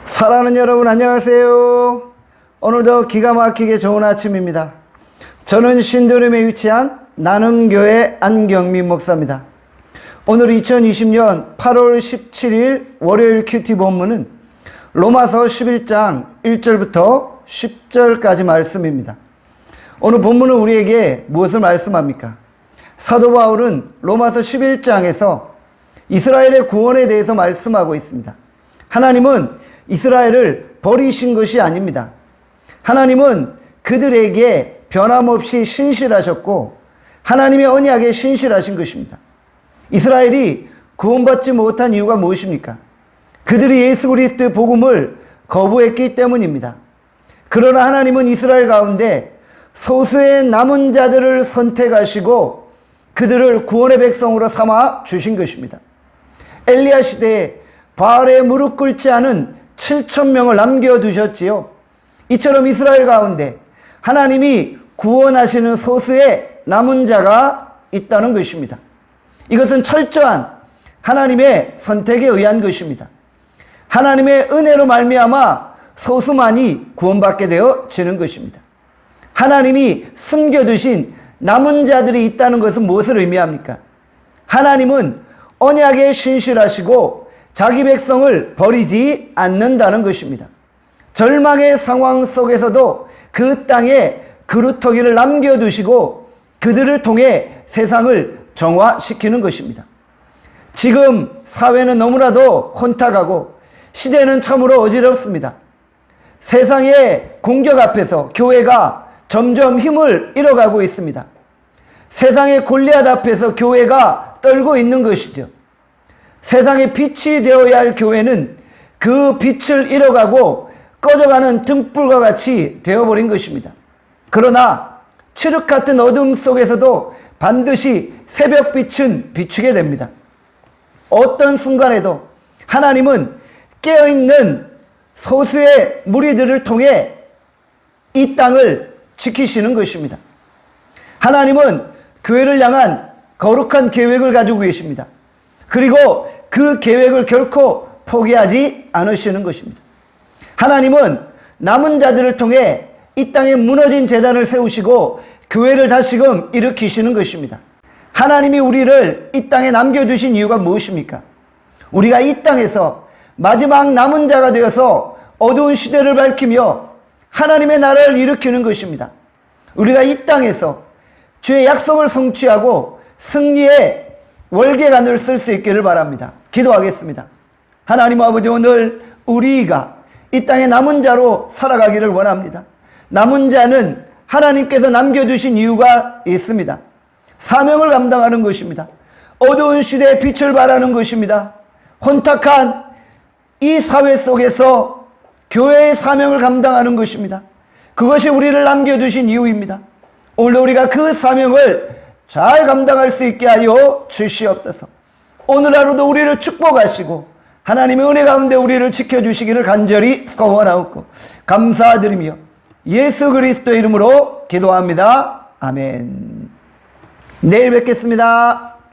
사랑하는 여러분, 안녕하세요. 오늘도 기가 막히게 좋은 아침입니다. 저는 신도림에 위치한 나눔교회 안경민 목사입니다. 오늘 2020년 8월 17일 월요일 큐티 본문은 로마서 11장 1절부터 10절까지 말씀입니다. 오늘 본문은 우리에게 무엇을 말씀합니까? 사도 바울은 로마서 11장에서 이스라엘의 구원에 대해서 말씀하고 있습니다. 하나님은 이스라엘을 버리신 것이 아닙니다. 하나님은 그들에게 변함없이 신실하셨고 하나님의 언약에 신실하신 것입니다. 이스라엘이 구원받지 못한 이유가 무엇입니까? 그들이 예수 그리스도의 복음을 거부했기 때문입니다. 그러나 하나님은 이스라엘 가운데 소수의 남은 자들을 선택하시고 그들을 구원의 백성으로 삼아 주신 것입니다. 엘리야 시대에 바알에 무릎 꿇지 않은 7,000명을 남겨두셨지요. 이처럼 이스라엘 가운데 하나님이 구원하시는 소수의 남은 자가 있다는 것입니다. 이것은 철저한 하나님의 선택에 의한 것입니다. 하나님의 은혜로 말미암아 소수만이 구원받게 되어지는 것입니다. 하나님이 숨겨두신 남은 자들이 있다는 것은 무엇을 의미합니까? 하나님은 언약에 신실하시고 자기 백성을 버리지 않는다는 것입니다. 절망의 상황 속에서도 그 땅에 그루터기를 남겨두시고 그들을 통해 세상을 정화시키는 것입니다. 지금 사회는 너무나도 혼탁하고 시대는 참으로 어지럽습니다. 세상의 공격 앞에서 교회가 점점 힘을 잃어가고 있습니다. 세상의 골리앗 앞에서 교회가 떨고 있는 것이죠. 세상의 빛이 되어야 할 교회는 그 빛을 잃어가고 꺼져가는 등불과 같이 되어버린 것입니다. 그러나 칠흑 같은 어둠 속에서도 반드시 새벽빛은 비추게 됩니다. 어떤 순간에도 하나님은 깨어있는 소수의 무리들을 통해 이 땅을 지키시는 것입니다. 하나님은 교회를 향한 거룩한 계획을 가지고 계십니다. 그리고 그 계획을 결코 포기하지 않으시는 것입니다. 하나님은 남은 자들을 통해 이 땅에 무너진 제단을 세우시고 교회를 다시금 일으키시는 것입니다. 하나님이 우리를 이 땅에 남겨두신 이유가 무엇입니까? 우리가 이 땅에서 마지막 남은 자가 되어서 어두운 시대를 밝히며 하나님의 나라를 일으키는 것입니다. 우리가 이 땅에서 주의 약속을 성취하고 승리의 월계관을 쓸 수 있기를 바랍니다. 기도하겠습니다. 하나님 아버지, 오늘 우리가 이 땅의 남은 자로 살아가기를 원합니다. 남은 자는 하나님께서 남겨두신 이유가 있습니다. 사명을 감당하는 것입니다. 어두운 시대에 빛을 발하는 것입니다. 혼탁한 이 사회 속에서 교회의 사명을 감당하는 것입니다. 그것이 우리를 남겨두신 이유입니다. 오늘 우리가 그 사명을 잘 감당할 수 있게 하여 주시옵소서. 오늘 하루도 우리를 축복하시고 하나님의 은혜 가운데 우리를 지켜주시기를 간절히 소원하옵고 감사드리며 예수 그리스도의 이름으로 기도합니다. 아멘. 내일 뵙겠습니다.